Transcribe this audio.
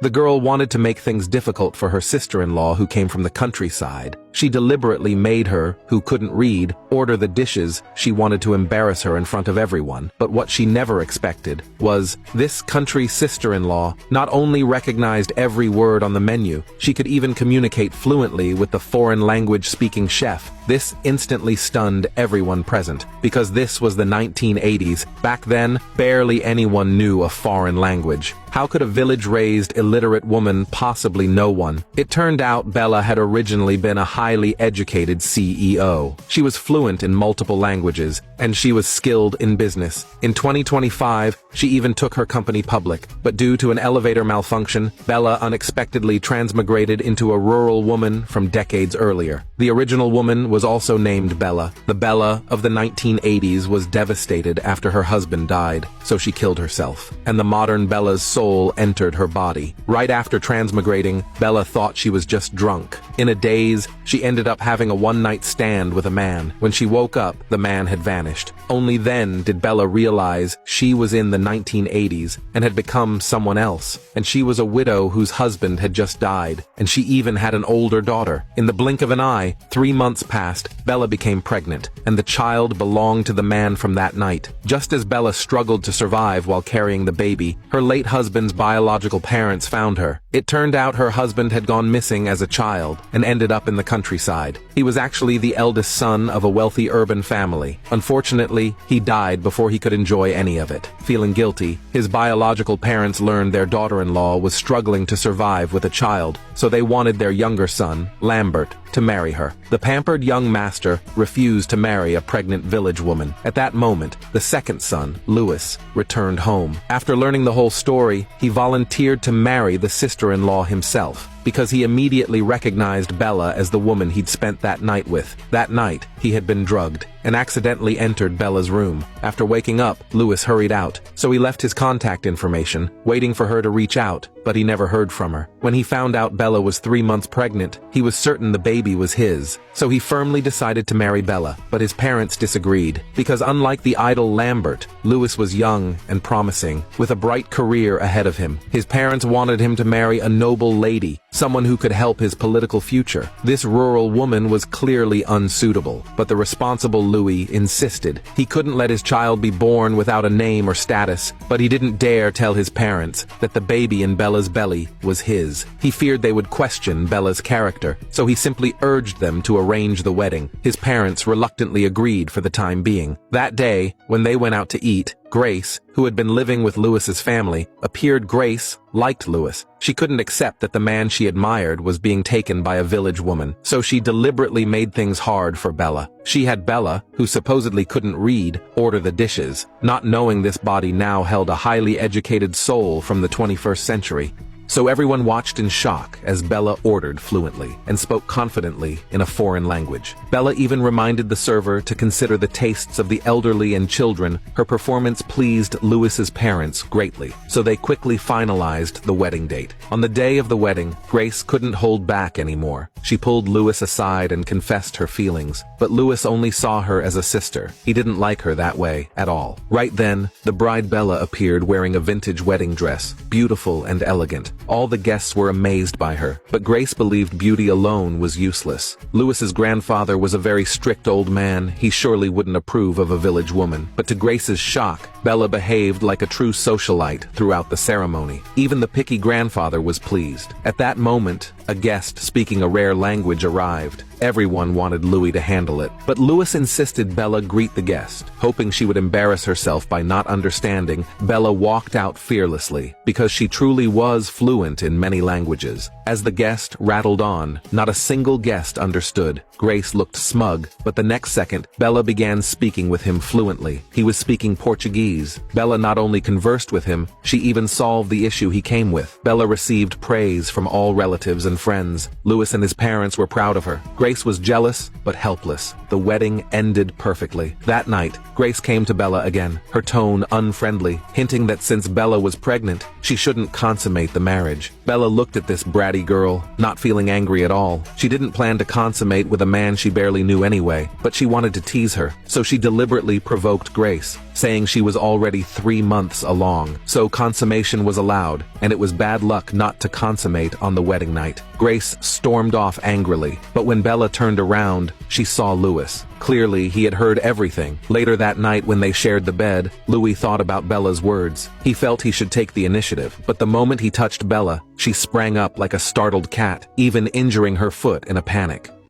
The girl wanted to make things difficult for her sister-in-law who came from the countryside. She deliberately made her, who couldn't read, order the dishes. She wanted to embarrass her in front of everyone. But what she never expected was this country sister-in-law not only recognized every word on the menu, she could even communicate fluently with the foreign language-speaking chef. This instantly stunned everyone present, because this was the 1980s. Back then, barely anyone knew a foreign language. How could a village-raised, illiterate woman possibly know one? It turned out Bella had originally been a highly educated CEO. She was fluent in multiple languages, and she was skilled in business. In 2025, she even took her company public, but due to an elevator malfunction, Bella unexpectedly transmigrated into a rural woman from decades earlier. The original woman was also named Bella. The Bella of the 1980s was devastated after her husband died, so she killed herself, and the modern Bella's soul entered her body. Right after transmigrating, Bella thought she was just drunk. In a daze, she ended up having a one-night stand with a man. When she woke up, the man had vanished. Only then did Bella realize she was in the 1980s and had become someone else, and she was a widow whose husband had just died, and she even had an older daughter. In the blink of an eye, 3 months passed, Bella became pregnant, and the child belonged to the man from that night. Just as Bella struggled to survive while carrying the baby, her late husband's biological parents found her. It turned out her husband had gone missing as a child and ended up in the countryside. He was actually the eldest son of a wealthy urban family. Unfortunately, he died before he could enjoy any of it. Feeling guilty, his biological parents learned their daughter-in-law was struggling to survive with a child, so they wanted their younger son, Lambert, to marry her. The pampered young master refused to marry a pregnant village woman. At that moment, the second son, Louis, returned home. After learning the whole story, he volunteered to marry the sister-in-law himself, because he immediately recognized Bella as the woman he'd spent that night with. That night, he had been drugged and accidentally entered Bella's room. After waking up, Louis hurried out, so he left his contact information, waiting for her to reach out, but he never heard from her. When he found out Bella was 3 months pregnant, he was certain the baby was his, so he firmly decided to marry Bella, but his parents disagreed, because unlike the idle Lambert, Louis was young and promising, with a bright career ahead of him. His parents wanted him to marry a noble lady, someone who could help his political future. This rural woman was clearly unsuitable, but the responsible Louis insisted. He couldn't let his child be born without a name or status, but he didn't dare tell his parents that the baby in Bella's belly was his. He feared they would question Bella's character, so he simply urged them to arrange the wedding. His parents reluctantly agreed for the time being. That day, when they went out to eat, Grace, who had been living with Louis's family, appeared. Grace liked Louis. She couldn't accept that the man she admired was being taken by a village woman, so she deliberately made things hard for Bella. She had Bella, who supposedly couldn't read, order the dishes, not knowing this body now held a highly educated soul from the 21st century. So everyone watched in shock as Bella ordered fluently and spoke confidently in a foreign language. Bella even reminded the server to consider the tastes of the elderly and children. Her performance pleased Louis's parents greatly, so they quickly finalized the wedding date. On the day of the wedding, Grace couldn't hold back anymore. She pulled Louis aside and confessed her feelings, but Louis only saw her as a sister. He didn't like her that way at all. Right then, the bride Bella appeared wearing a vintage wedding dress, beautiful and elegant. All the guests were amazed by her, but Grace believed beauty alone was useless. Louis's grandfather was a very strict old man. He surely wouldn't approve of a village woman. But to Grace's shock, Bella behaved like a true socialite throughout the ceremony. Even the picky grandfather was pleased. At that moment, a guest speaking a rare language arrived. Everyone wanted Louis to handle it, but Louis insisted Bella greet the guest. Hoping she would embarrass herself by not understanding, Bella walked out fearlessly, because she truly was fluent in many languages. As the guest rattled on, not a single guest understood. Grace looked smug, but the next second, Bella began speaking with him fluently. He was speaking Portuguese. Bella not only conversed with him, she even solved the issue he came with. Bella received praise from all relatives and friends. Louis and his parents were proud of her. Grace was jealous, but helpless. The wedding ended perfectly. That night, Grace came to Bella again, her tone unfriendly, hinting that since Bella was pregnant, she shouldn't consummate the marriage. Bella looked at this bratty girl, not feeling angry at all. She didn't plan to consummate with a man she barely knew anyway, but she wanted to tease her, so she deliberately provoked Grace, saying she was already 3 months along, so consummation was allowed, and it was bad luck not to consummate on the wedding night. Grace stormed off angrily, but when Bella turned around, she saw Louis. Clearly, he had heard everything. Later that night when they shared the bed, Louis thought about Bella's words. He felt he should take the initiative, but the moment he touched Bella, she sprang up like a startled cat, even injuring her foot in a panic.